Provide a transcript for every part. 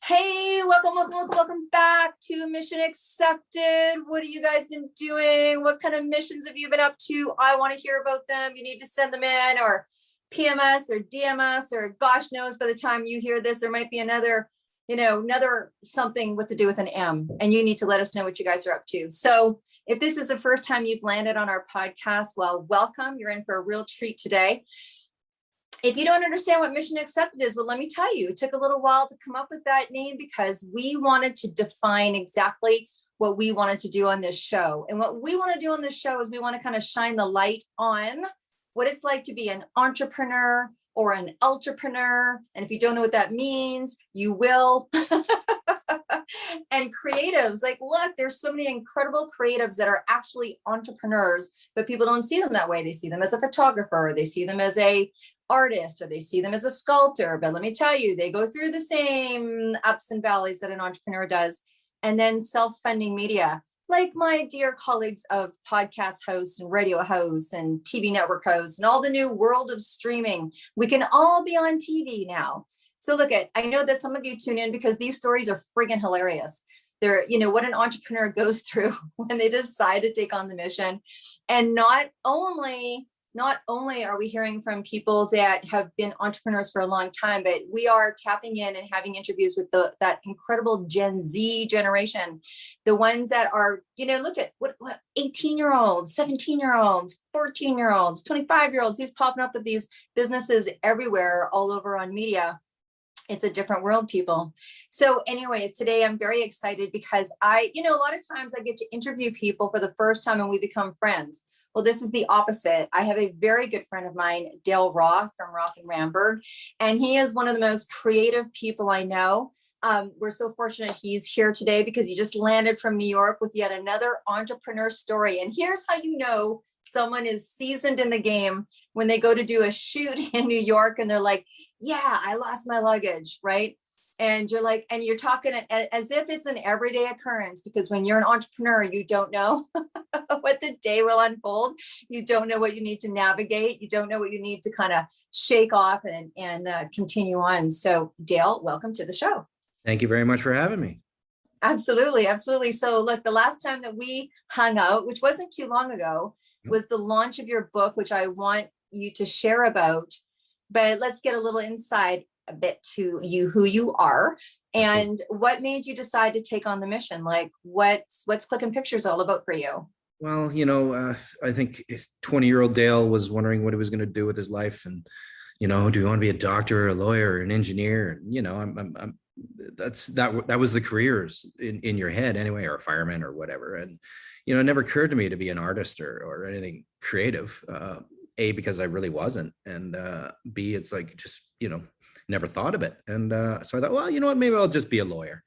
Hey, welcome back to Mission Accepted. What have you guys been doing? What kind of missions have you been up to? I want to hear about them. You need to send them in or PMS or DMS or gosh knows by the time you hear this, there might be another something with to do with an M, and you need to let us know what you guys are up to. So if this is the first time you've landed on our podcast, well, welcome. You're in for a real treat today. If you don't understand what Mission Accepted is, well, let me tell you, it took a little while to come up with that name because we wanted to define exactly what we wanted to do on this show. And what we want to do on this show is we want to kind of shine the light on what it's like to be an entrepreneur or an ultrapreneur. And if you don't know what that means, you will. And creatives, like, look, there's so many incredible creatives that are actually entrepreneurs, but people don't see them that way. They see them as a photographer, they see them as a artist, or they see them as a sculptor. But let me tell you, they go through the same ups and valleys that an entrepreneur does. And then self-funding media, like my dear colleagues of podcast hosts and radio hosts and TV network hosts and all the new world of streaming, we can all be on TV now. So look I know that some of you tune in because these stories are friggin' hilarious. They're, what an entrepreneur goes through when they decide to take on the mission. And not only are we hearing from people that have been entrepreneurs for a long time, but we are tapping in and having interviews with that incredible Gen Z generation, the ones that are, look at what 18-year-olds, 17-year-olds, 14-year-olds, 25-year-olds, these popping up with these businesses everywhere, all over on media. It's a different world, people. So anyways, today I'm very excited because a lot of times I get to interview people for the first time and we become friends. Well, this is the opposite. I have a very good friend of mine, Dale Roth from Roth and Ramberg, and he is one of the most creative people I know. We're so fortunate he's here today because he just landed from New York with yet another entrepreneur story. And here's how you know someone is seasoned in the game when they go to do a shoot in New York and they're like, yeah, I lost my luggage, right? And you're like, and you're talking as if it's an everyday occurrence, because when you're an entrepreneur, you don't know what the day will unfold. You don't know what you need to navigate. You don't know what you need to kind of shake off and continue on. So Dale, welcome to the show. Thank you very much for having me. Absolutely. Absolutely. So look, the last time that we hung out, which wasn't too long ago, was the launch of your book, which I want you to share about. But let's get a little inside a bit to you, who you are, and what made you decide to take on the mission. Like, what's Clicking Pictures all about for you? Well, I think 20-year-old Dale was wondering what he was going to do with his life, and do you want to be a doctor, or a lawyer, or an engineer? And that was the careers in your head anyway, or a fireman or whatever. And it never occurred to me to be an artist or anything creative. A, because I really wasn't, and B, it's like just never thought of it. And so I thought, well, you know what, maybe I'll just be a lawyer.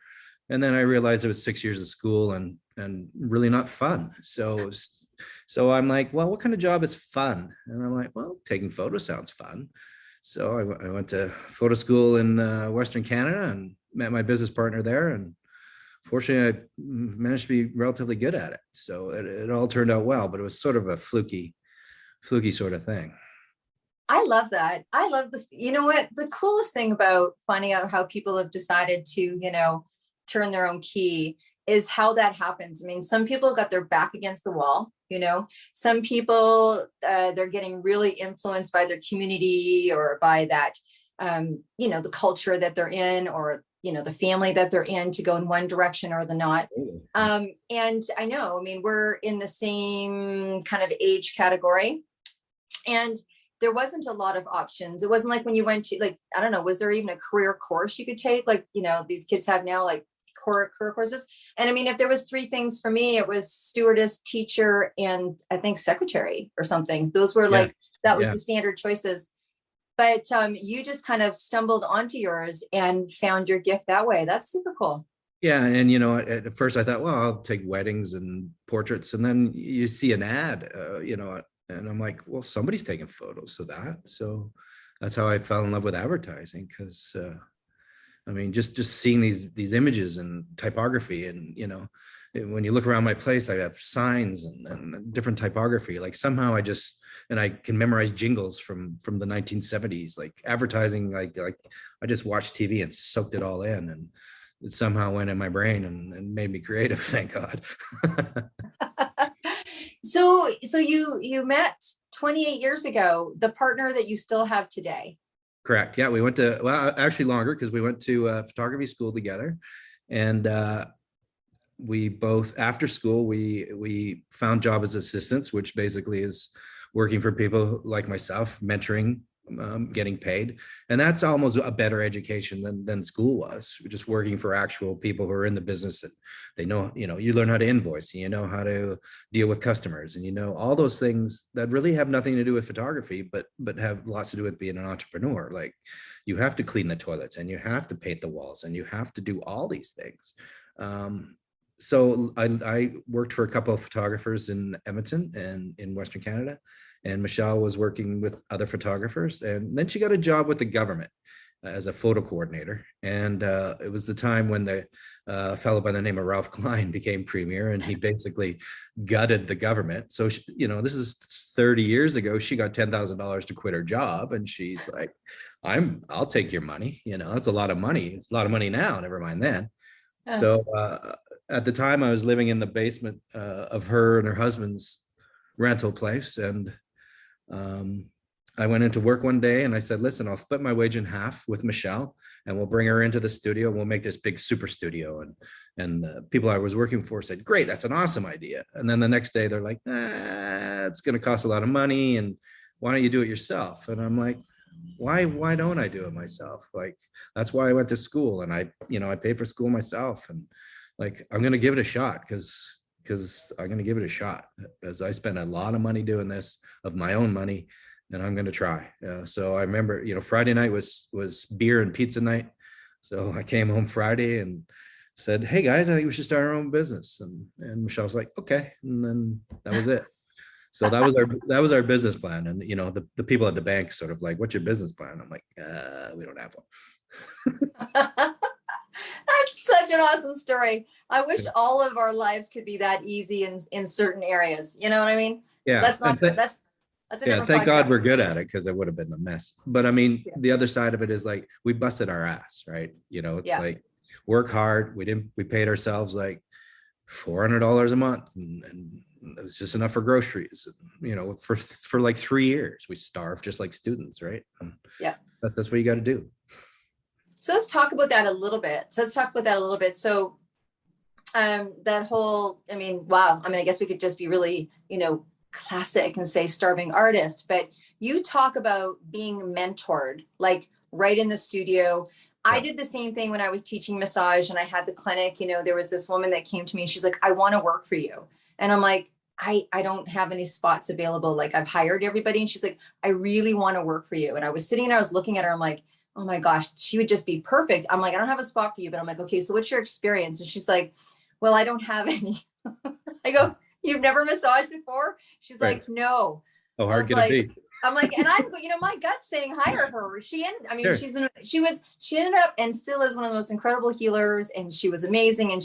And then I realized it was 6 years of school and really not fun. So I'm like, well, what kind of job is fun? And I'm like, well, taking photos sounds fun. So I went to photo school in Western Canada and met my business partner there. And fortunately, I managed to be relatively good at it. So it all turned out well, but it was sort of a fluky sort of thing. I love that. I love this. You know what? The coolest thing about finding out how people have decided to, turn their own key is how that happens. I mean, some people got their back against the wall, some people, they're getting really influenced by their community or by that, the culture that they're in, or, the family that they're in, to go in one direction or the not. And I know, we're in the same kind of age category, and there wasn't a lot of options. It wasn't like when you went to, like, I don't know, was there even a career course you could take? Like, these kids have now, like, career courses. And if there was three things for me, it was stewardess, teacher, and I think secretary or something. Those were that was the standard choices. But you just kind of stumbled onto yours and found your gift that way. That's super cool. Yeah. And, at first I thought, well, I'll take weddings and portraits. And then you see an ad, and I'm like, well, somebody's taking photos of that. So that's how I fell in love with advertising. Because, just seeing these images and typography, and, when you look around my place, I have signs and different typography. Like somehow I can memorize jingles from the 1970s, like advertising, like I just watched TV and soaked it all in. And it somehow went in my brain and made me creative. Thank God. So you met 28 years ago, the partner that you still have today. Correct. Yeah, we went to, well, actually longer, because we went to photography school together, and we both, after school, we found job as assistants, which basically is working for people like myself, mentoring, getting paid. And that's almost a better education than school was. We're just working for actual people who are in the business, and they know, you learn how to invoice, and you know how to deal with customers, and all those things that really have nothing to do with photography, but have lots to do with being an entrepreneur. Like, you have to clean the toilets, and you have to paint the walls, and you have to do all these things. So I worked for a couple of photographers in Edmonton and in Western Canada, and Michelle was working with other photographers, and then she got a job with the government as a photo coordinator. And it was the time when the fellow by the name of Ralph Klein became premier, and he basically gutted the government. So this is 30 years ago. She got $10,000 to quit her job, and she's like, I'll take your money. That's a lot of money. It's a lot of money now, never mind then. So at the time, I was living in the basement of her and her husband's rental place. And I went into work one day, and I said, listen, I'll split my wage in half with Michelle, and we'll bring her into the studio. We'll make this big super studio. And the people I was working for said, great, that's an awesome idea. And then the next day they're like, it's going to cost a lot of money, and why don't you do it yourself? And I'm like, why don't I do it myself? Like, that's why I went to school, and I paid for school myself, and like, I'm going to give it a shot, because I'm going to give it a shot, as I spent a lot of money doing this of my own money, and I'm going to try. So I remember, Friday night was beer and pizza night. So I came home Friday and said, hey guys, I think we should start our own business. And Michelle's like, okay. And then that was it. So that was our business plan. And, the people at the bank sort of like, what's your business plan? I'm like, we don't have one. That's such an awesome story. I wish all of our lives could be that easy in certain areas. You know what I mean? Yeah. That's a different thank podcast. God we're good at it, because it would have been a mess. But I mean, the other side of it is like, we busted our ass, right? It's like, work hard. We paid ourselves like $400 a month, and it was just enough for groceries. For like 3 years, we starved just like students, right? And that's what you got to do. So let's talk about that a little bit. So that whole, wow. I guess we could just be really, classic and say starving artist, but you talk about being mentored, like right in the studio. I did the same thing when I was teaching massage and I had the clinic. There was this woman that came to me and she's like, I want to work for you. And I'm like, I don't have any spots available. Like, I've hired everybody. And she's like, I really want to work for you. And I was sitting and I was looking at her. I'm like, oh my gosh, she would just be perfect. I'm like, I don't have a spot for you, but I'm like, okay, so what's your experience? And she's like, well, I don't have any. I go, you've never massaged before? She's like, no. How hard can it be? I'm like, and I'm, my gut's saying hire her. She ended, she ended up and still is one of the most incredible healers. And she was amazing. And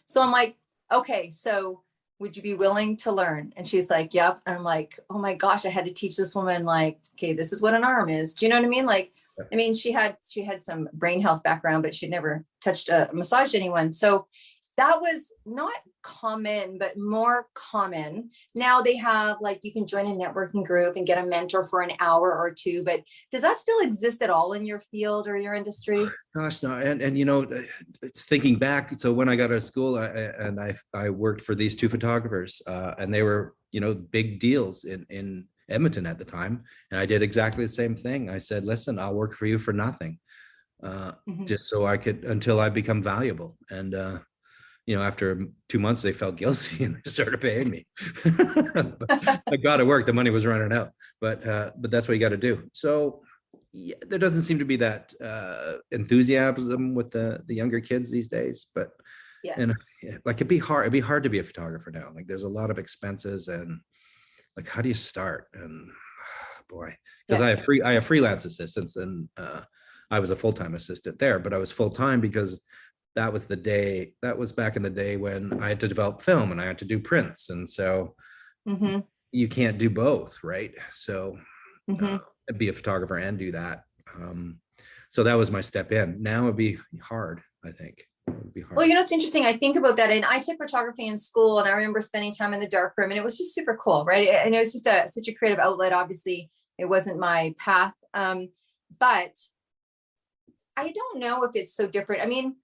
so I'm like, okay, so would you be willing to learn? And she's like, yep. And I'm like, oh my gosh, I had to teach this woman, like, okay, this is what an arm is. Do you know what I mean? Like, she had some brain health background, but she'd never touched massaged anyone. So that was not common, but more common. Now they have, like, you can join a networking group and get a mentor for an hour or two, but does that still exist at all in your field or your industry? Gosh, no. And thinking back, so when I got out of school, I worked for these two photographers, and they were, big deals in Edmonton at the time. And I did exactly the same thing. I said, listen, I'll work for you for nothing, just so I could, until I become valuable. And, after 2 months, they felt guilty and they started paying me. I got to work. The money was running out, but that's what you got to do. So there doesn't seem to be that enthusiasm with the younger kids these days, but like, it'd be hard to be a photographer now. Like, there's a lot of expenses, and like, how do you start? And boy, because I have freelance assistants, and I was a full-time assistant there, but I was full-time because that was back in the day when I had to develop film and I had to do prints. And so you can't do both, right? So be a photographer and do that. So that was my step in. Now it'd be hard, I think. It would be hard. Well, you know, it's interesting. I think about that, and I took photography in school, and I remember spending time in the darkroom, and it was just super cool, right? And it was just such a creative outlet. Obviously, it wasn't my path, but I don't know if it's so different. I mean,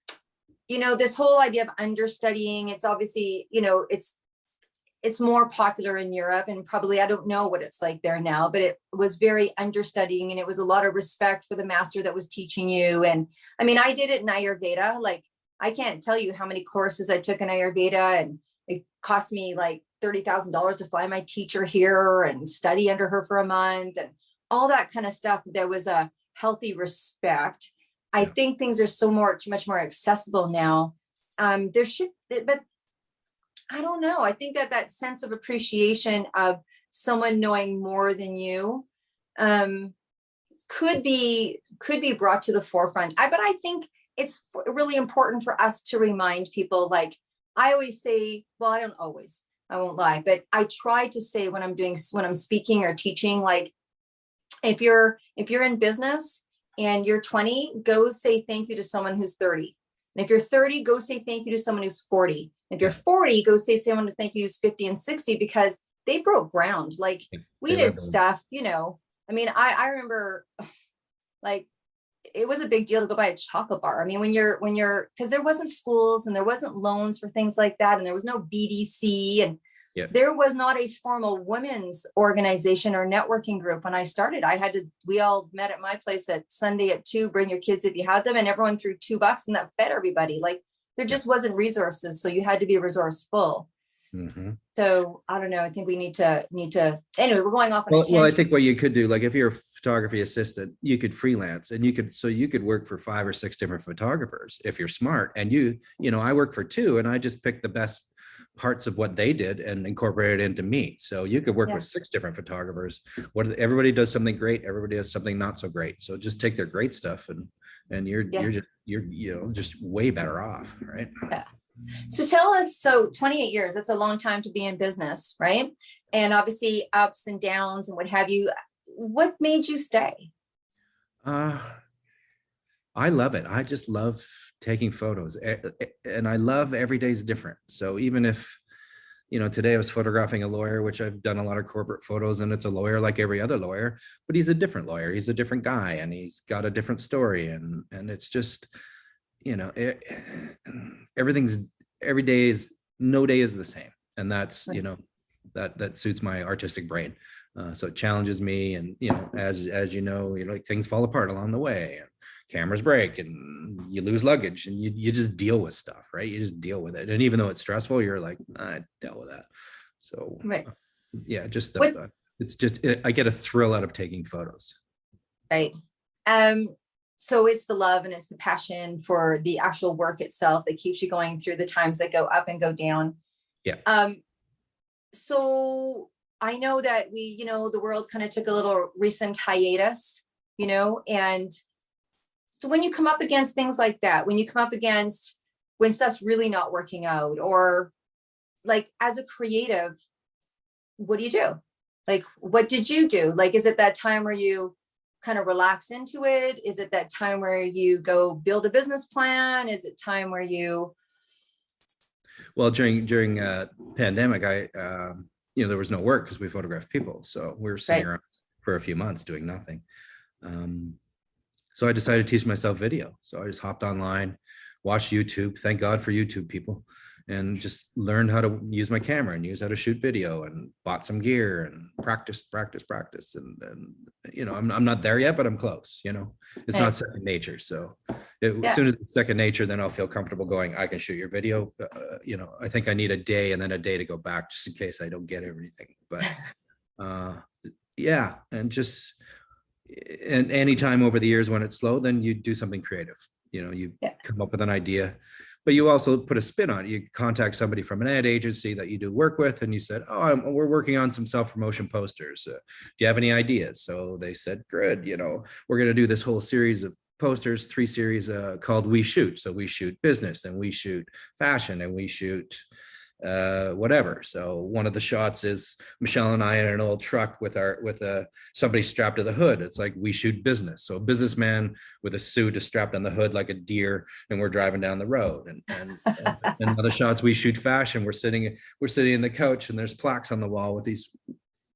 you know, this whole idea of understudying, it's obviously, you know, it's more popular in Europe, and probably, I don't know what it's like there now, but it was very understudying, and it was a lot of respect for the master that was teaching you. And I mean, I did it in Ayurveda. Like, I can't tell you how many courses I took in Ayurveda, and it cost me like $30,000 to fly my teacher here and study under her for a month and all that kind of stuff. There was a healthy respect. I think things are much more accessible now. There should, but I don't know. I think that sense of appreciation of someone knowing more than you could be brought to the forefront. But I think it's really important for us to remind people, like I always say, well, I won't lie, but I try to say when I'm speaking or teaching, like, if you're in business and you're 20, go say thank you to someone who's 30. And if you're 30, go say thank you to someone who's 40. If you're 40, go say someone to thank you who's 50 and 60, because they broke ground. Like, we did stuff, you know, I mean, I remember, like, it was a big deal to go buy a chocolate bar. I mean, when you're, because there wasn't schools and there wasn't loans for things like that. And there was no BDC, and there was not a formal women's organization or networking group. When I started, we all met at my place at Sunday at 2, bring your kids if you had them, and everyone threw $2 and that fed everybody. Like, there just wasn't resources. So you had to be resourceful. Mm-hmm. So I don't know. I think we need to, anyway, we're going off on a tangent. Well, I think what you could do, like if you're a photography assistant, you could freelance, and you could work for 5 or 6 different photographers if you're smart. And you know, I work for 2, and I just picked the best parts of what they did and incorporated it into me. So you could work with 6 different photographers. Everybody does something great. Everybody does something not so great. So just take their great stuff, and you're just way better off. Right. Yeah. So tell us, so 28 years, that's a long time to be in business, right? And obviously ups and downs and what have you. What made you stay? I love it. I just love taking photos, and I love every day's different. So even if, you know, today I was photographing a lawyer, which I've done a lot of corporate photos, and it's a lawyer like every other lawyer, but he's a different lawyer. He's a different guy, and he's got a different story. And it's just, you know, every day is, no day is the same. And that's, you know, that suits my artistic brain. So it challenges me. And, you know, as you know, like, things fall apart along the way, and cameras break, and you lose luggage, and you just deal with stuff, right? You just deal with it. And even though it's stressful, you're like, I dealt with that. So just it's just, I get a thrill out of taking photos. Right. So it's the love and it's the passion for the actual work itself that keeps you going through the times that go up and go down. Yeah. So I know that the world kind of took a little recent hiatus, you know, and so when you come up against things like that, when stuff's really not working out, or like as a creative, what do you do? Like, what did you do? Like, is it that time where you kind of relax into it? Is it that time where you go build a business plan? Is it time where you? Well, during pandemic, there was no work because we photographed people. So we were sitting around for a few months doing nothing. So I decided to teach myself video. So I just hopped online, watched YouTube. Thank God for YouTube, people. And just learned how to use my camera and use how to shoot video, and bought some gear and practice. And you know, I'm not there yet, but I'm close. You know, it's not second nature. So as soon as it's second nature, then I'll feel comfortable going, I can shoot your video. You know, I think I need a day and then a day to go back, just in case I don't get everything. But and anytime over the years when it's slow, then you do something creative. You know, you come up with an idea. But you also put a spin on it. You contact somebody from an ad agency that you do work with, and you said, we're working on some self-promotion posters. Do you have any ideas? So they said, good, you know, we're going to do this whole series of posters, 3 series called We Shoot. So we shoot business, and we shoot fashion, and we shoot whatever. So one of the shots is Michelle and I in an old truck with somebody strapped to the hood. It's like, we shoot business. So a businessman with a suit is strapped on the hood like a deer, and we're driving down the road. And other shots, we shoot fashion. We're sitting in the couch, and there's plaques on the wall with these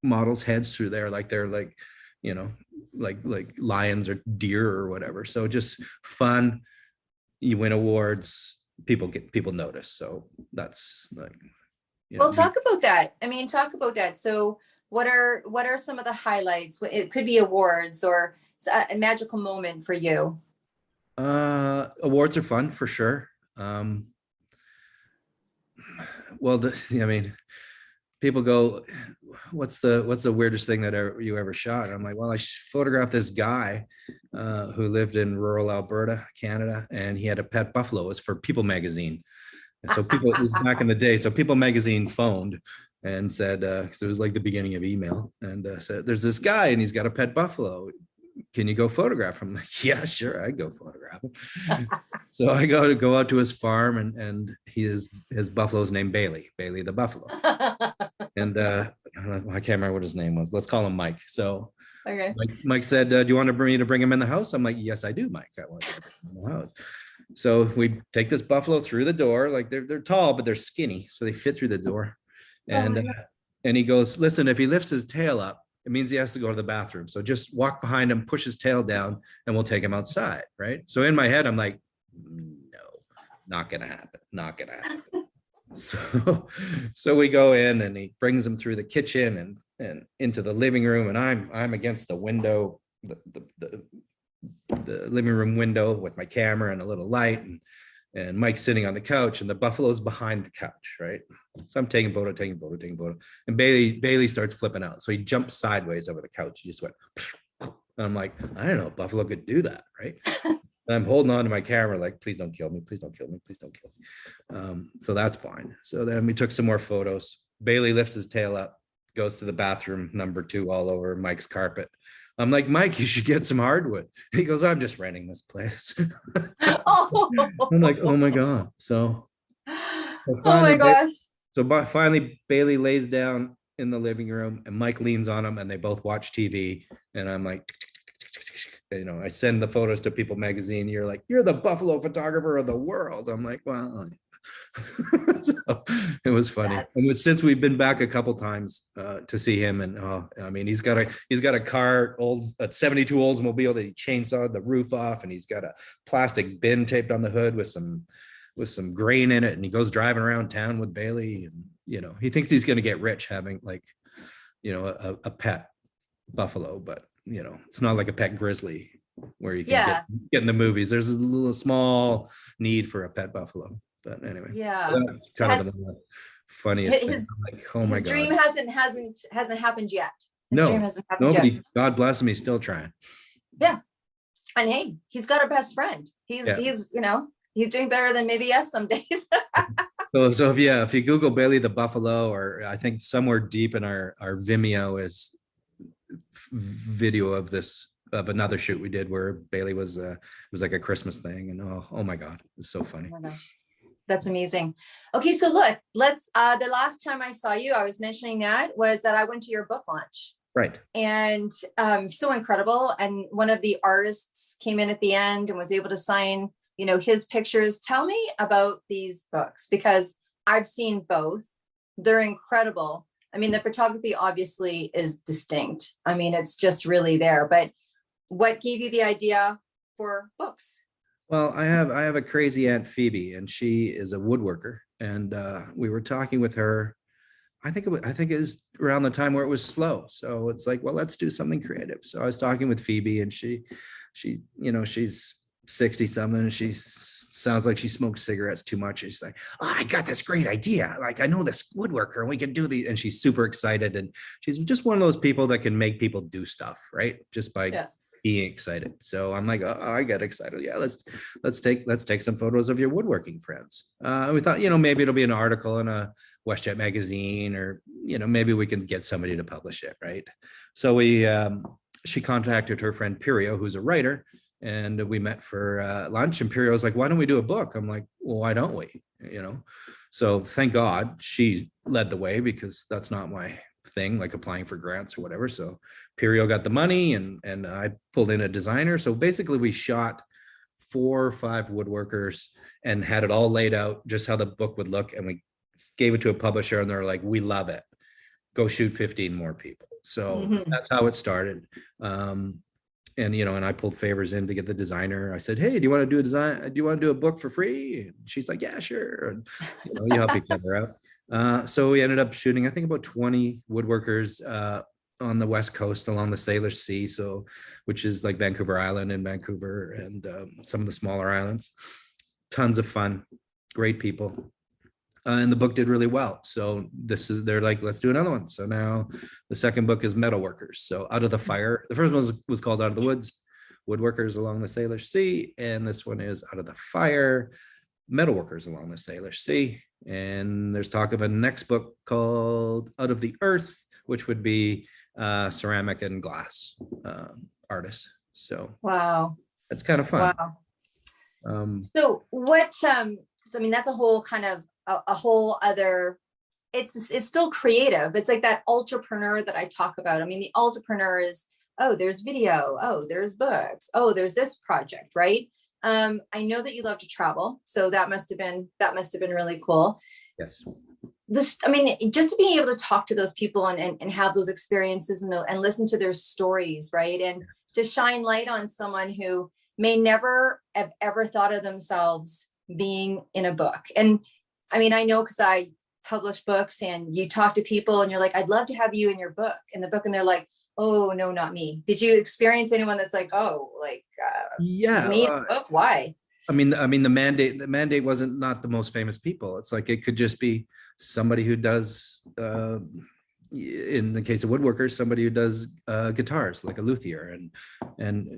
models' heads through there, like they're like, you know, like lions or deer or whatever. So just fun. You win awards, people notice. So that's like, you know, Well, talk about that. I mean, talk about that. So what are some of the highlights? It could be awards or a magical moment for you. Awards are fun for sure. Well, I mean, people go, what's the weirdest thing that you ever shot? And I'm like, well, I photographed this guy who lived in rural Alberta, Canada, and he had a pet buffalo. It was for People magazine. And so it was back in the day. So People magazine phoned and said, because it was like the beginning of email, and said, there's this guy and he's got a pet buffalo. Can you go photograph him? I'm like, yeah, sure, I go photograph him. So I go out to his farm, and his buffalo's named Bailey the buffalo. And I can't remember what his name was. Let's call him Mike. So Okay. Mike said, do you want me to bring him in the house? I'm like, yes, I do, Mike. I want to bring him in the house. So we take this buffalo through the door. Like they're tall, but they're skinny, so they fit through the door. And and he goes, listen, if he lifts his tail up, it means he has to go to the bathroom. So just walk behind him, push his tail down, and we'll take him outside. Right. So in my head, I'm like, no, not going to happen. Not going to happen. So we go in, and he brings him through the kitchen and into the living room. And I'm against the window, the living room window with my camera and a little light. And Mike's sitting on the couch, and the buffalo's behind the couch, right? So I'm taking photo. And Bailey starts flipping out. So he jumps sideways over the couch. He just went, and I'm like, I don't know, buffalo could do that, right? And I'm holding on to my camera, like, please don't kill me. Please don't kill me. Please don't kill me. So that's fine. So then we took some more photos. Bailey lifts his tail up, goes to the bathroom, number 2, all over Mike's carpet. I'm like, Mike, you should get some hardwood. He goes, I'm just renting this place. Oh. I'm like, oh my God. So Oh my gosh. Finally, Bailey lays down in the living room, and Mike leans on him, and they both watch TV. And I'm like, you know, I send the photos to People magazine. You're like, you're the buffalo photographer of the world. I'm like, well, so it was funny. And since we've been back a couple times to see him, and I mean, he's got a car, a 72 Oldsmobile that he chainsawed the roof off, and he's got a plastic bin taped on the hood with some grain in it, and he goes driving around town with Bailey, and you know, he thinks he's going to get rich having, like, you know, a pet buffalo, but you know, it's not like a pet grizzly where you can get in the movies. There's a little small need for a pet buffalo. But anyway, that's kind of the funniest thing. I'm like, oh my God. His dream hasn't happened yet. Dream hasn't happened yet. God bless him. He's still trying. Yeah. And hey, he's got a best friend. He's you know, he's doing better than maybe us some days. So if you Google Bailey the buffalo, or I think somewhere deep in our Vimeo is video of another shoot we did where Bailey was it was like a Christmas thing, and oh my God, it's so funny. Oh my gosh. That's amazing. Okay, so look, let's the last time I saw you, I was mentioning that I went to your book launch. Right. And so incredible. And one of the artists came in at the end and was able to sign, you know, his pictures. Tell me about these books, because I've seen both. They're incredible. I mean, the photography obviously is distinct. I mean, it's just really there. But what gave you the idea for books? Well, I have a crazy Aunt Phoebe, and she is a woodworker, and we were talking with her. I think it was around the time where it was slow. So it's like, well, let's do something creative. So I was talking with Phoebe, and she, you know, she's 60 something, and she sounds like she smokes cigarettes too much. She's like, oh, I got this great idea. Like, I know this woodworker, and we can do these. And she's super excited, and she's just one of those people that can make people do stuff, right? Just by being excited. So I'm like, oh, I get excited. Yeah, let's take some photos of your woodworking friends. We thought, you know, maybe it'll be an article in a WestJet magazine, or, you know, maybe we can get somebody to publish it, right? So she contacted her friend Pirio, who's a writer, and we met for lunch. And Piri was like, why don't we do a book? I'm like, well, why don't we? So thank God she led the way, because that's not my thing, like applying for grants or whatever. So Perio got the money, and I pulled in a designer. So basically we shot 4 or 5 woodworkers and had it all laid out just how the book would look. And we gave it to a publisher, and they're like, we love it. Go shoot 15 more people. So that's how it started. And I pulled favors in to get the designer. I said, hey, do you want to do a design? Do you want to do a book for free? And she's like, yeah, sure. And you help each other out. So we ended up shooting, I think, about 20 woodworkers on the West Coast along the Salish Sea. So, which is like Vancouver Island and Vancouver and some of the smaller islands. Tons of fun, great people. And the book did really well. So they're like, let's do another one. So now the second book is Metalworkers. So Out of the Fire. The first one was called Out of the Woods, Woodworkers Along the Salish Sea. And this one is Out of the Fire, Metalworkers Along the Salish Sea. And there's talk of a next book called Out of the Earth, which would be ceramic and glass artists. So wow, that's kind of fun. Wow. So what? So I mean, that's a whole kind of a whole other. It's still creative. It's like that entrepreneur that I talk about. I mean, the entrepreneur is, oh, there's video, oh, there's books, oh, there's this project, right? I know that you love to travel, so that must have been really cool. Yes. I mean, just to be able to talk to those people and have those experiences and listen to their stories, right? And to shine light on someone who may never have ever thought of themselves being in a book. And I mean, I know, because I publish books, and you talk to people and you're like, I'd love to have you in the book. And they're like, oh no, not me. Did you experience anyone that's like, oh, like yeah, me in a book? Why? I mean, the mandate wasn't not the most famous people. It's like, it could just be somebody who does, in the case of woodworkers, somebody who does guitars, like a luthier. And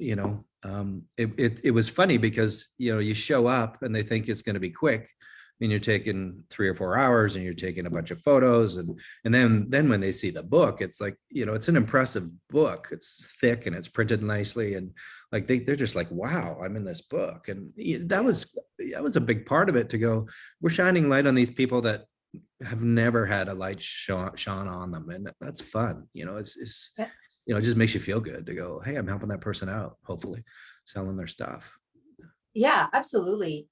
it was funny because, you show up and they think it's going to be quick. I mean, you're taking 3 or 4 hours and you're taking a bunch of photos. And then when they see the book, it's like, it's an impressive book. It's thick and it's printed nicely. And like, they're just like, wow, I'm in this book. And that was a big part of it, to go, we're shining light on these people that have never had a light shone on them. And that's fun. It's it just makes you feel good to go, hey, I'm helping that person out, hopefully selling their stuff. Yeah, absolutely.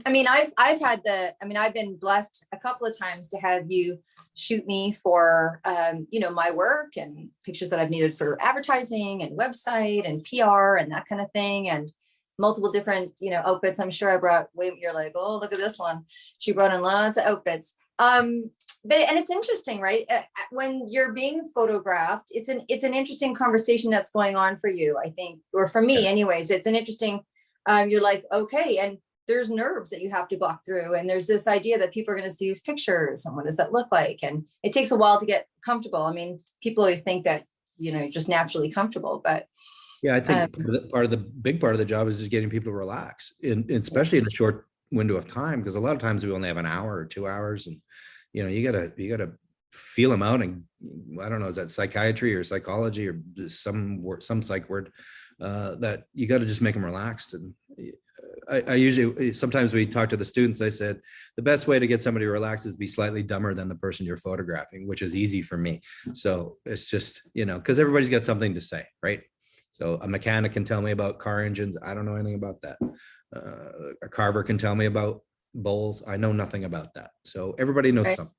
I mean, I've been blessed a couple of times to have you shoot me for, my work and pictures that I've needed for advertising and website and PR and that kind of thing. And multiple different, outfits. I'm sure I brought, you're like, oh, look at this one. She brought in lots of outfits. And it's interesting, right? When you're being photographed, it's an interesting conversation that's going on for you, I think, or for me anyways. It's an interesting, you're like, okay. And there's nerves that you have to walk through. And there's this idea that people are going to see these pictures and what does that look like? And it takes a while to get comfortable. I mean, people always think that, you're just naturally comfortable, but yeah, I think big part of the job is just getting people to relax, especially in a short window of time, because a lot of times we only have an hour or 2 hours, and you gotta feel them out. And I don't know, is that psychiatry or psychology or some psych word, that you got to just make them relaxed. And I usually, sometimes we talk to the students, I said, the best way to get somebody relaxed is be slightly dumber than the person you're photographing, which is easy for me. So it's just, because everybody's got something to say, right? So a mechanic can tell me about car engines. I don't know anything about that. A carver can tell me about bowls. I know nothing about that. So everybody knows something.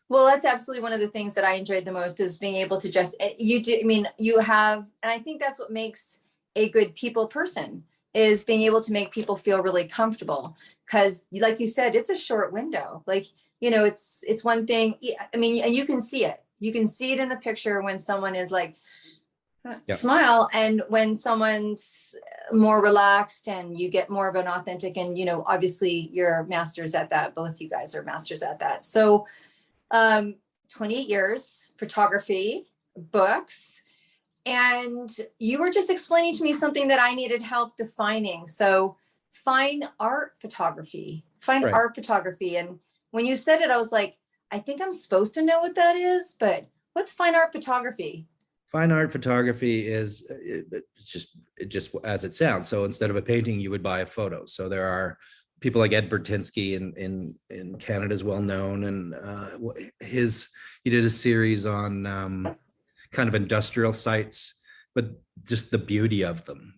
Well, that's absolutely one of the things that I enjoyed the most, is being able to just, you have, and I think that's what makes a good people person, is being able to make people feel really comfortable. Because like you said, it's a short window. Like, it's one thing. I mean, and you can see it. You can see it in the picture when someone is like, smile, and when someone's more relaxed, and you get more of an authentic, and obviously you're masters at that. Both you guys are masters at that. So 28 years, photography, books, and you were just explaining to me something that I needed help defining. So fine art photography. And when you said it, I was like, I think I'm supposed to know what that is, but what's fine art photography? fine art photography is it just as it sounds. So instead of a painting, you would buy a photo. So there are people like Ed Bertinsky in Canada is well known, and he did a series on kind of industrial sites, but just the beauty of them,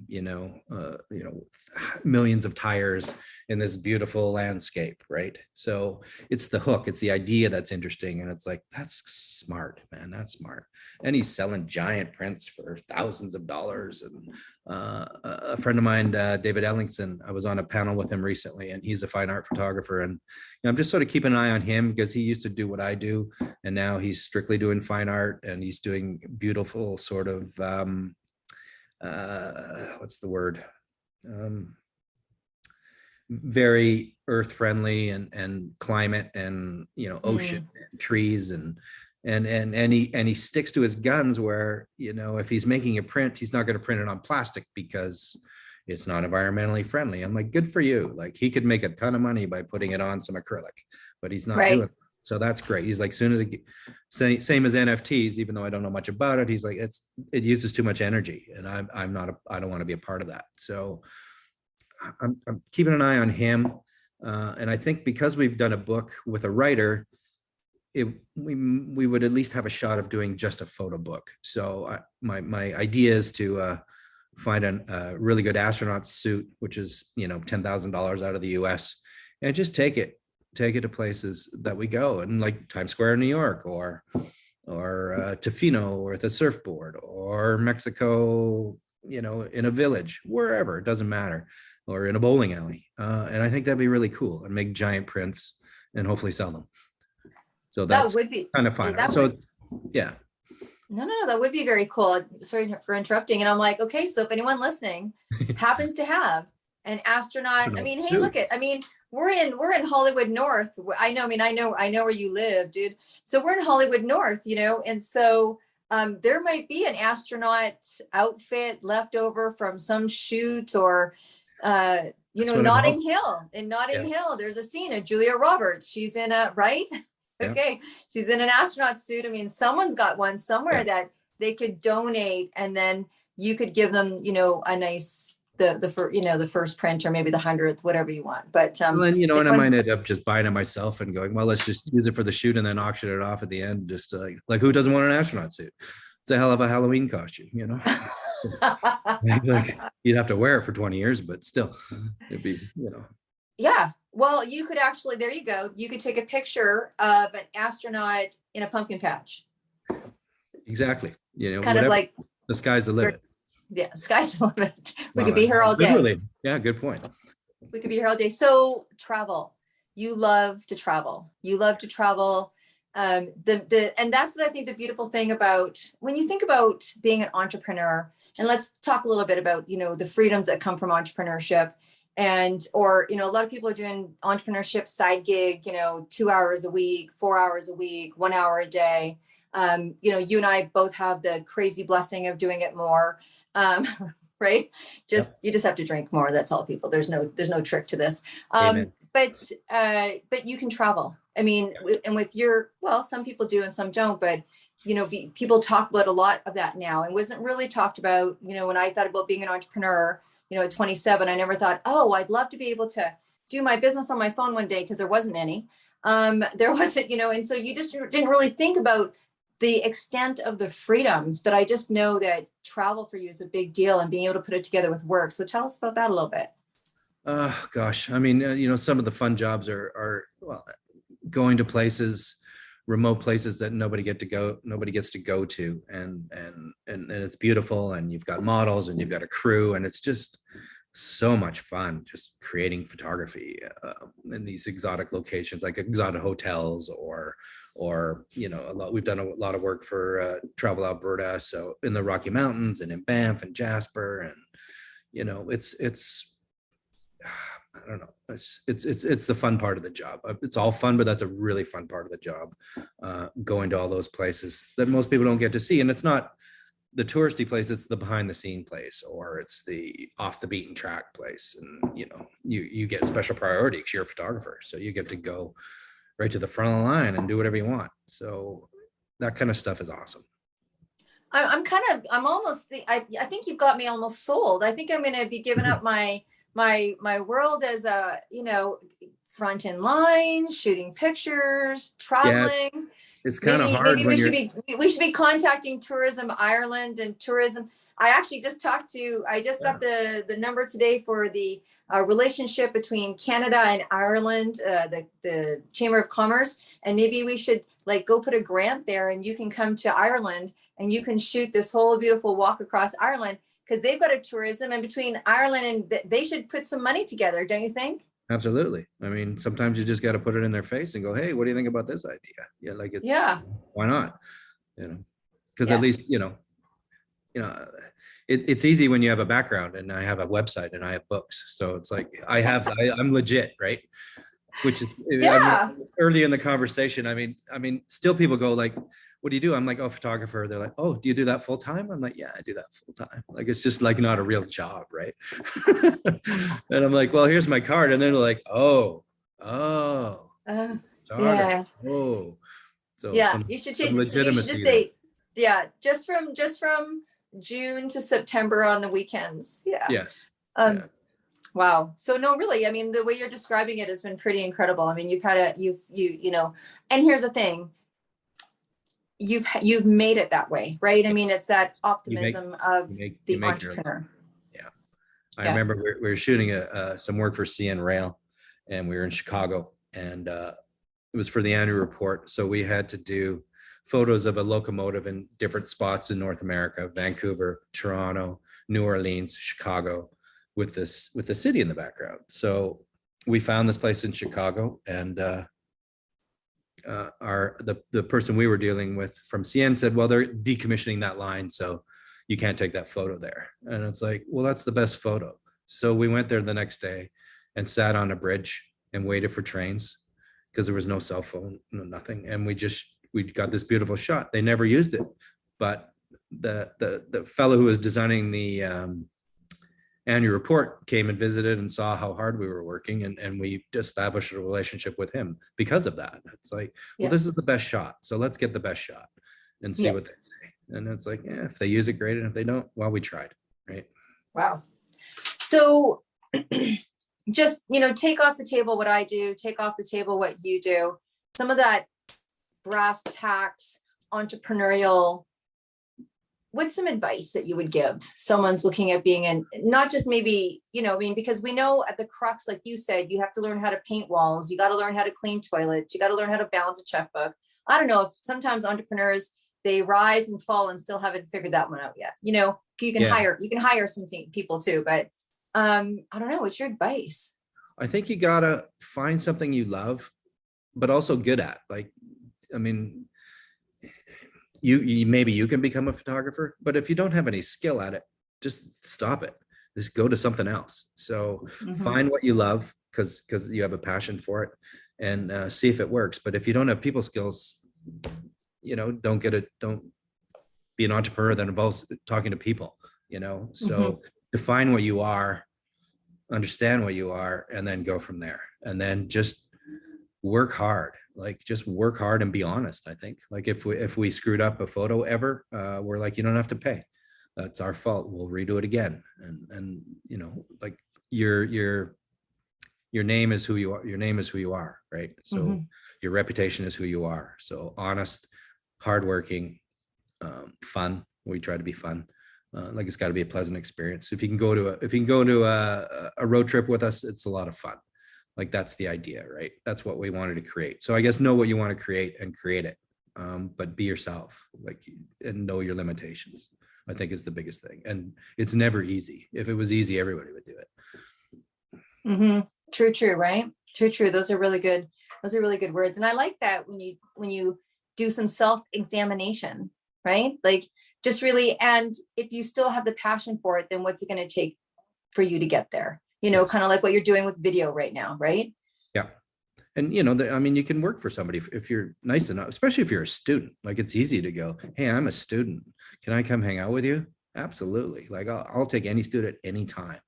millions of tires in this beautiful landscape, right? So it's the hook, it's the idea that's interesting, and it's like, that's smart, man, that's smart. And he's selling giant prints for thousands of dollars. And a friend of mine, David Ellingson, I was on a panel with him recently, and he's a fine art photographer, and I'm just sort of keeping an eye on him because he used to do what I do, and now he's strictly doing fine art, and he's doing beautiful sort of what's the word, very earth friendly and climate and ocean and trees and he sticks to his guns where if he's making a print, he's not going to print it on plastic because it's not environmentally friendly. I'm like, good for you. Like, he could make a ton of money by putting it on some acrylic, but he's not doing it. So that's great. He's like, soon as same as NFTs, even though I don't know much about it, he's like, it uses too much energy, and I don't want to be a part of that. So I'm keeping an eye on him, and I think because we've done a book with a writer, we would at least have a shot of doing just a photo book. So my idea is to find a really good astronaut suit, which is $10,000 out of the US, and just take it to places that we go, and like Times Square in New York, or Tofino, or the surfboard, or Mexico, in a village, wherever, it doesn't matter, or in a bowling alley. And I think that'd be really cool, and make giant prints and hopefully sell them. So that would be kind of fun. Yeah. No, that would be very cool. Sorry for interrupting. And I'm like, okay, so if anyone listening happens to have an astronaut, we're in Hollywood North. I know where you live, dude. So we're in Hollywood North, and so there might be an astronaut outfit left over from some shoot, or Notting Hill. In Notting Hill, there's a scene of Julia Roberts. She's in a Okay. She's in an astronaut suit. Someone's got one somewhere that they could donate, and then you could give them, a nice the first print, or maybe the 100th, whatever you want. But and I might end up just buying it myself and going, well, let's just use it for the shoot and then auction it off at the end. Just like who doesn't want an astronaut suit? It's a hell of a Halloween costume, like, you'd have to wear it for 20 years, but still, it'd be, Yeah. Well, you could actually, there you go. You could take a picture of an astronaut in a pumpkin patch. Exactly. Kind of like the sky's the limit. Yeah, sky's the limit. We could be here all day. Literally. Yeah, good point. We could be here all day. So travel. You love to travel. And that's what I think the beautiful thing about when you think about being an entrepreneur, and let's talk a little bit about, the freedoms that come from entrepreneurship. Or a lot of people are doing entrepreneurship side gig, 2 hours a week, 4 hours a week, 1 hour a day. You and I both have the crazy blessing of doing it more. Right? You just have to drink more. That's all, people. There's no trick to this. But you can travel. And with some people do and some don't, but people talk about a lot of that now, and wasn't really talked about, when I thought about being an entrepreneur, at 27, I never thought, oh, I'd love to be able to do my business on my phone one day, because there wasn't any. There wasn't, and so you just didn't really think about the extent of the freedoms. But I just know that travel for you is a big deal, and being able to put it together with work. So tell us about that a little bit. Oh, gosh. Some of the fun jobs are going to places, remote places that nobody gets to go to, and it's beautiful, and you've got models, and you've got a crew, and it's just so much fun just creating photography in these exotic locations, like exotic hotels, or we've done a lot of work for Travel Alberta, so in the Rocky Mountains and in Banff and Jasper, and it's I don't know. It's the fun part of the job. It's all fun, but that's a really fun part of the job. Going to all those places that most people don't get to see, and it's not the touristy place. It's the behind the scene place, or it's the off the beaten track place. And you get special priority because you're a photographer, so you get to go right to the front of the line and do whatever you want. So that kind of stuff is awesome. I'm almost I think you've got me almost sold. I think I'm going to be giving up my world as a, front in line, shooting pictures, Yeah, traveling. it's kind of Maybe hard when you're. we should be contacting Tourism Ireland and tourism. I just Yeah, got the number today for the relationship between Canada and Ireland, the Chamber of Commerce, and maybe we should like go put a grant there, and you can come to Ireland and you can shoot this whole beautiful walk across Ireland, because they've got a tourism, and between Ireland and they should put some money together, don't you think? absolutely. I mean, sometimes you just got to put it in their face and go, hey, what do you think about this idea? Yeah, like it's, Yeah, why not? Because at yeah, least, you know, it's easy when you have a background, and I have a website and I have books. So it's like I'm legit, right? Which is, I mean, yeah. early in the conversation. I mean, still people go like, "What do you do?" I'm like, "Oh, photographer." They're like, "Oh, do you do that full time?" I'm like, "Yeah, I do that full time." Like, it's just like not a real job, right? And I'm like, "Well, here's my card," and then they're like, "Oh, Uh, photographer. yeah. Oh." So Yeah, some you should some change. You should just legitimacy there. say, yeah, just from June to September on the weekends. Yeah. Yeah, Um, yeah. wow. So no, really, I mean, the way you're describing it has been pretty incredible. I mean, and here's the thing, you've made it that way, right? I mean, it's that You make optimism of you the make your. entrepreneur. Yeah. I Yeah. remember we were shooting some work for CN Rail, and we were in Chicago, and it was for the annual report. So we had to do photos of a locomotive in different spots in North America: Vancouver, Toronto, New Orleans, Chicago, with the city in the background. So we found this place in Chicago, and the person we were dealing with from CN said, well, they're decommissioning that line, so you can't take that photo there. And it's like, well, that's the best photo. So we went there the next day and sat on a bridge and waited for trains, because there was no cell phone, no nothing. And we got this beautiful shot. They never used it, but the fellow who was designing the annual report came and visited and saw how hard we were working, and we established a relationship with him because of that. It's like, well, Yeah. this is the best shot, so let's get the best shot and see Yeah. what they say. And it's like, yeah, if they use it, great, and if they don't, well, we tried, right? Wow. So just, take off the table what I do, take off the table what you do. Some of that brass tacks, entrepreneurial, what's some advice that you would give someone's looking at being in, not just maybe, because we know at the crux, like you said, you have to learn how to paint walls, you got to learn how to clean toilets, you got to learn how to balance a checkbook. I don't know if sometimes entrepreneurs, they rise and fall and still haven't figured that one out yet. You can Yeah, hire some people too, but I don't know. What's your advice? I think you gotta find something you love, but also good at. Like, I mean, you maybe you can become a photographer, but if you don't have any skill at it, just stop it. Just go to something else. So Mhm. find what you love, because you have a passion for it, and see if it works. But if you don't have people skills, don't be an entrepreneur that involves talking to people. Mhm. So define what you are, understand what you are, and then go from there. And then just work hard. Like, just work hard and be honest. I think, like, if we screwed up a photo ever, we're like, you don't have to pay, that's our fault, we'll redo it again. And like, your name is who you are, right? So Mhm. your reputation is who you are. So honest, hardworking, fun. We try to be fun. Like, it's got to be a pleasant experience. If you can go to a road trip with us, it's a lot of fun. Like, that's the idea, right? That's what we wanted to create. So I guess know what you want to create and create it, but be yourself, like, and know your limitations. I think is the biggest thing, and it's never easy. If it was easy, everybody would do it. Mhm. True, right? True. Those are really good. Those are really good words. And I like that when you do some self-examination, right? Like, just really, and if you still have the passion for it, then what's it going to take for you to get there? Yes. Kind of like what you're doing with video right now, right? Yeah. And I mean, you can work for somebody if you're nice enough, especially if you're a student. Like, it's easy to go, hey, I'm a student, can I come hang out with you? Absolutely. Like, I'll take any student anytime,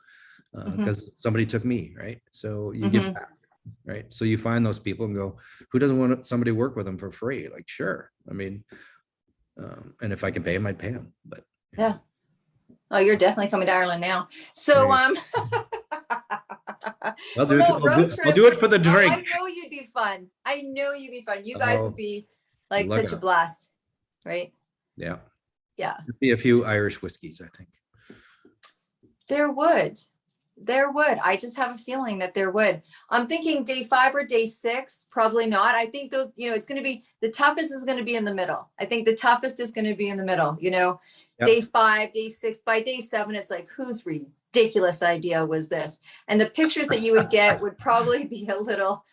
Mhm. because somebody took me, right? So you give Mhm. back, right? So you find those people and go, who doesn't want somebody to work with them for free? Like, sure. I mean, And if I can pay him, I'd pay him. But Yeah. Oh, you're definitely coming to Ireland now. So, I'll do, well, no, I'll road do, I'll trip. do it for the Oh, I drink. know you'd be fun. I know you'd be fun. You guys would Oh, be like look such a out. blast, right? Yeah. Yeah. There'd be a few Irish whiskeys, I think. There would. There would. I just have a feeling that there would. I'm thinking day 5 or day 6, probably not. I think those, it's going to be, the toughest is going to be in the middle. I think the toughest is going to be in the middle, Yep. day 5, day 6, by day 7, it's like, whose ridiculous idea was this? And the pictures that you would get would probably be a little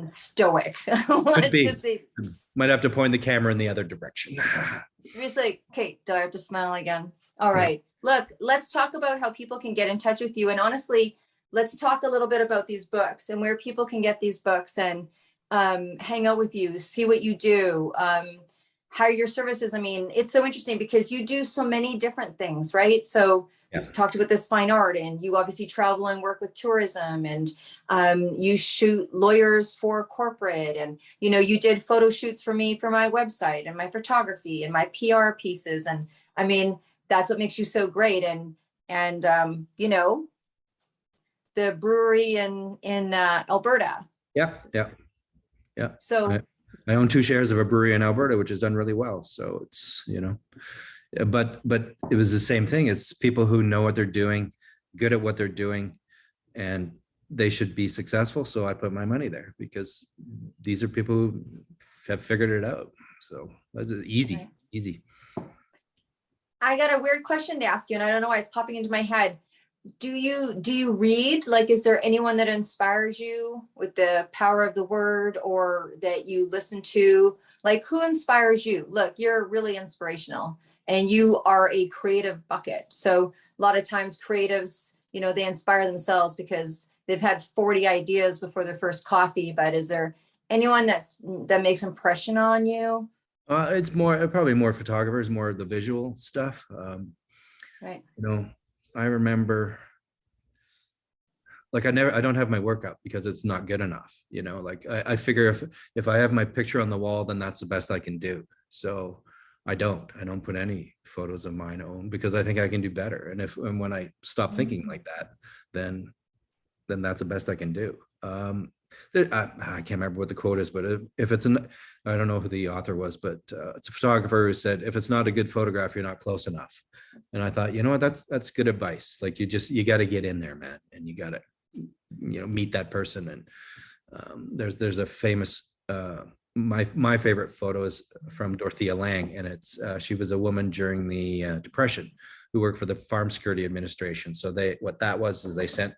stoic. Let's be. just say, Might have to point the camera in the other direction. you're just like, okay, do I have to smile again? All right. Look, let's talk about how people can get in touch with you. And honestly, let's talk a little bit about these books and where people can get these books and hang out with you, see what you do, how your services. I mean, it's so interesting because you do so many different things, right? So Yeah. we talked about this fine art, and you obviously travel and work with tourism, and you shoot lawyers for corporate, and you did photo shoots for me for my website and my photography and my PR pieces. And I mean, that's what makes you so great. And the brewery in Alberta. Yeah. So I own 2 shares of a brewery in Alberta, which has done really well. So it's, but it was the same thing. It's people who know what they're doing, good at what they're doing, and they should be successful. So I put my money there because these are people who have figured it out. So that's easy, okay. Easy. I got a weird question to ask you, and I don't know why it's popping into my head. Do you read? Like, is there anyone that inspires you with the power of the word, or that you listen to? Like, who inspires you? Look, you're really inspirational, and you are a creative bucket. So a lot of times creatives, they inspire themselves because they've had 40 ideas before their first coffee. But is there anyone that makes impression on you? It's probably more photographers, more of the visual stuff. Right. I remember, like, I don't have my work up because it's not good enough. Like I figure if I have my picture on the wall, then that's the best I can do. So I don't put any photos of mine own because I think I can do better. And when I stop thinking like that, then that's the best I can do. I can't remember what the quote is, but if it's I don't know who the author was, but it's a photographer who said, if it's not a good photograph, you're not close enough. And I thought, what, that's good advice. Like, you got to get in there, man. And you got to, meet that person. And there's a famous, my favorite photo is from Dorothea Lange. And it's, she was a woman during the Depression who worked for the Farm Security Administration. So what that was is they sent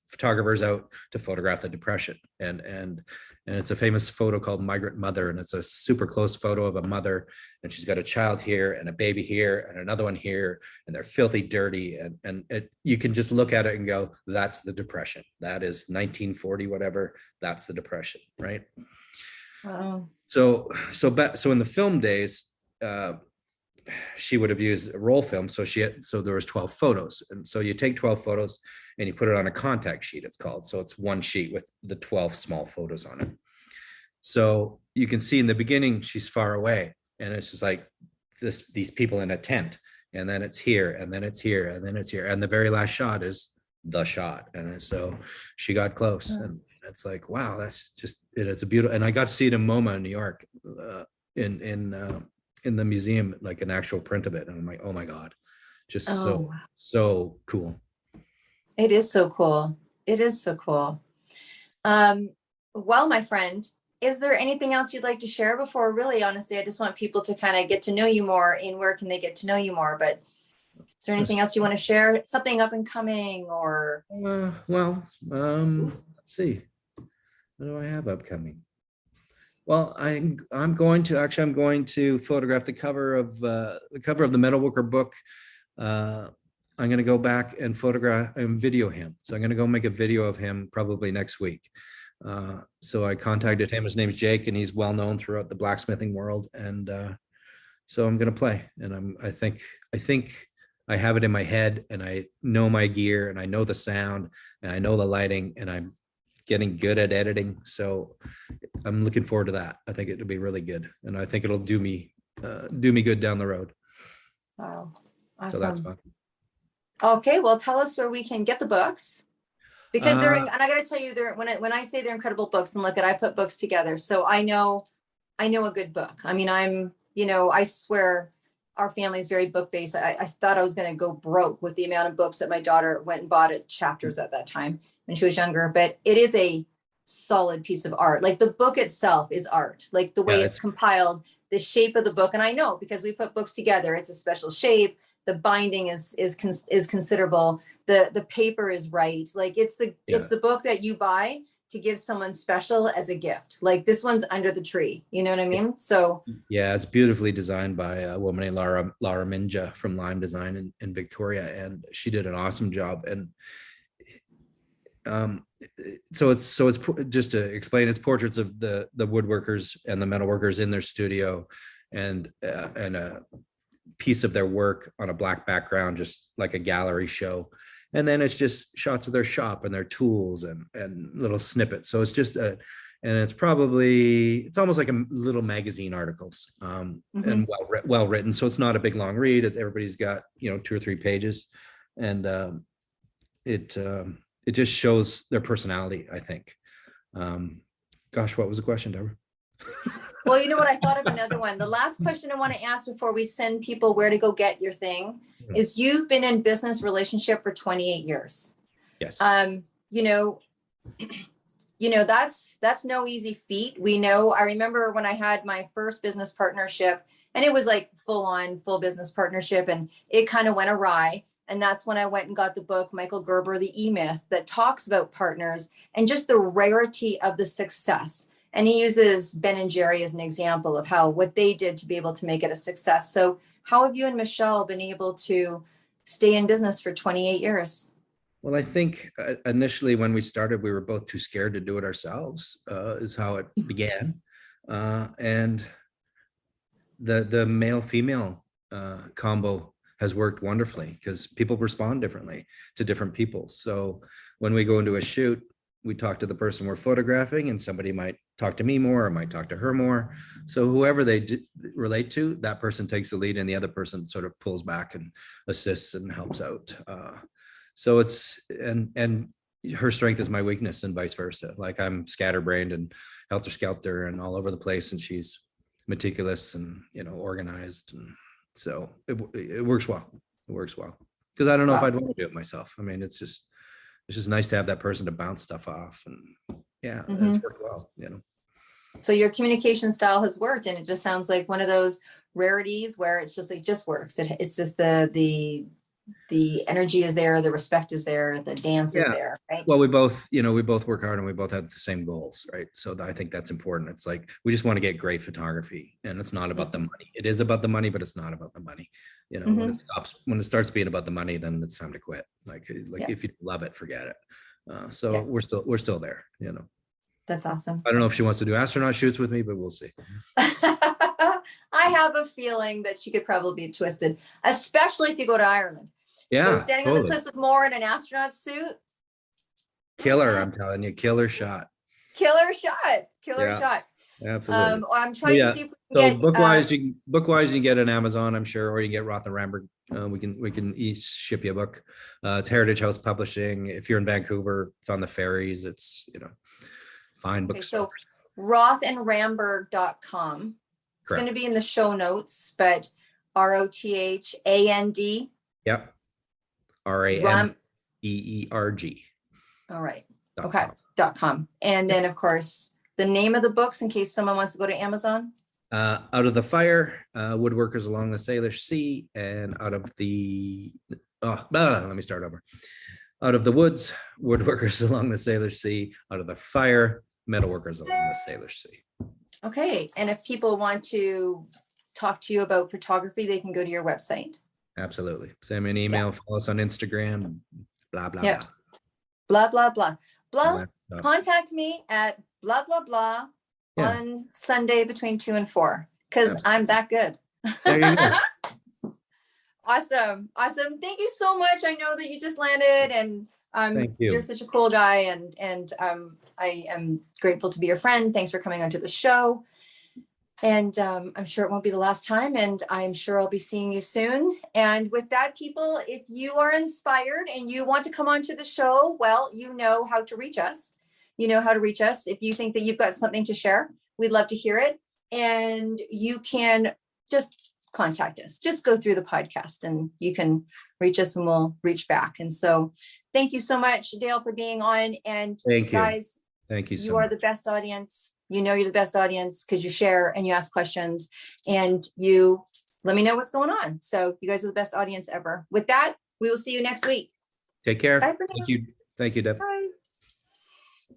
photographers out to photograph the Depression, and it's a famous photo called Migrant Mother, and it's a super close photo of a mother, and she's got a child here and a baby here and another one here, and they're filthy dirty, and you can just look at it and go, that's the Depression. That is 1940 whatever. That's the Depression, right? Wow. So in the film days, she would have used a roll film. So there was 12 photos. And so you take 12 photos and you put it on a contact sheet, it's called. So it's one sheet with the 12 small photos on it. So you can see in the beginning, she's far away, and it's just like these people in a tent, and then it's here, and then it's here, and then it's here. And the very last shot is the shot. And so she got close, and it's like, wow, that's just, it's a beautiful, and I got to see it in MoMA in New York, in the museum, like an actual print of it. And I'm like, oh my God, just so cool. It is so cool. It is so cool. Well, my friend, is there anything else you'd like to share before? Really, honestly, I just want people to kind of get to know you more. In where can they get to know you more? But is there anything else you want to share? Something up and coming, or? Let's see. What do I have upcoming? Well, I'm going to photograph the cover of the Metalworker book. I'm going to go back and photograph and video him. So I'm going to go make a video of him probably next week. So I contacted him. His name's Jake, and he's well known throughout the blacksmithing world. And so I'm going to play. And I think I have it in my head, and I know my gear, and I know the sound, and I know the lighting, and I'm getting good at editing. So I'm looking forward to that. I think it'll be really good. And I think it'll do me do me good down the road. Wow. So that's Awesome. fun. Okay, well, tell us where we can get the books. Because they're, Uh, and I got to tell you, they're, when I say they're incredible books, and look at, I put books together. So I know a good book. I mean, I swear our family is very book based. I thought I was going to go broke with the amount of books that my daughter went and bought at Chapters at that time when she was younger, but it is a solid piece of art. Like the book itself is art, like the way yeah, it's compiled, the shape of the book. And I know because we put books together, it's a special shape. The binding is considerable. The paper is right. Like it's the book that you buy to give someone special as a gift. Like this one's under the tree. You know what I mean? So yeah, it's beautifully designed by a woman named Laura Minja from Lime Design in Victoria, and she did an awesome job. And so it's just to explain, it's portraits of the woodworkers and the metalworkers in their studio, and a piece of their work on a black background, just like a gallery show. And then it's just shots of their shop and their tools and little snippets. So it's just and it's almost like a little magazine articles, and well written. So it's not a big long read. Everybody's got 2 or 3 pages, and it just shows their personality, I think. Gosh, what was the question, Deborah? well, you know what? I thought of another one. The last question I want to ask before we send people where to go get your thing is, you've been in business relationship for 28 years. Yes. That's no easy feat. I remember when I had my first business partnership, and it was like full business partnership, and it kind of went awry. And that's when I went and got the book, Michael Gerber, The E-Myth, that talks about partners and just the rarity of the success. And he uses Ben and Jerry as an example of what they did to be able to make it a success. So how have you and Michelle been able to stay in business for 28 years? Well, I think initially when we started, we were both too scared to do it ourselves, is how it began. And the male-female combo has worked wonderfully because people respond differently to different people. So when we go into a shoot, we talk to the person we're photographing, and somebody might talk to me more or might talk to her more. So whoever they relate to, that person takes the lead, and the other person sort of pulls back and assists and helps out. So it's, and her strength is my weakness and vice versa. Like I'm scatterbrained and helter-skelter and all over the place, and she's meticulous and, organized. And so it works well. It works well. Because I don't know if I'd want to do it myself. I mean, it's just nice to have that person to bounce stuff off. And yeah, it's worked well, So your communication style has worked, and it just sounds like one of those rarities where it's just, it just works. It's just the energy is there, the respect is there, the dance is there, right? Well, we both work hard, and we both have the same goals, right? So I think that's important. It's like, we just want to get great photography, and it's not about the money. It is about the money, but it's not about the money. When it starts being about the money, then it's time to quit. Like if you love it, forget it. So we're still there, That's awesome. I don't know if she wants to do astronaut shoots with me, but we'll see. I have a feeling that she could probably be twisted, especially if you go to Ireland. Yeah. So standing on the cliffs of Moher in an astronaut suit. Killer, I'm telling you, killer shot. Killer shot. Absolutely. I'm trying to see if we can get book-wise, you can get an Amazon, I'm sure, or you can get Roth and Ramberg. We can each ship you a book. It's Heritage House Publishing. If you're in Vancouver, it's on the ferries. It's fine books. So rothandramberg.com. It's going to be in the show notes, but ROTHAND. Yep. RAMBEERG. All right. Okay. .com. And then, of course, the name of the books in case someone wants to go to Amazon. Out of the Fire, Woodworkers Along the Salish Sea, and Out of the let me start over. Out of the Woods, Woodworkers Along the Salish Sea. Out of the Fire, Metalworkers Along the Salish Sea. Okay. And if people want to talk to you about photography, they can go to your website. Absolutely. Send me an email, follow us on Instagram, blah, blah, blah. Blah, blah, blah. Contact me at blah, blah, blah on Sunday between 2 and 4, because I'm that good. There you go. Awesome. Thank you so much. I know that you just landed, and you're such a cool guy, and I am grateful to be your friend. Thanks for coming onto the show. And I'm sure it won't be the last time, and I'm sure I'll be seeing you soon. And with that, people, if you are inspired and you want to come onto the show, well, you know how to reach us. You know how to reach us. If you think that you've got something to share, we'd love to hear it. And you can just contact us. Just go through the podcast and you can reach us and we'll reach back. And so thank you so much, Dale, for being on. And Thank you. guys, Thank you so you are much. the best audience. You know, you're the best audience because you share and you ask questions and you let me know what's going on. So you guys are the best audience ever. With that, we will see you next week. Take care. Bye for now. Thank you. Thank you, Deb. Bye.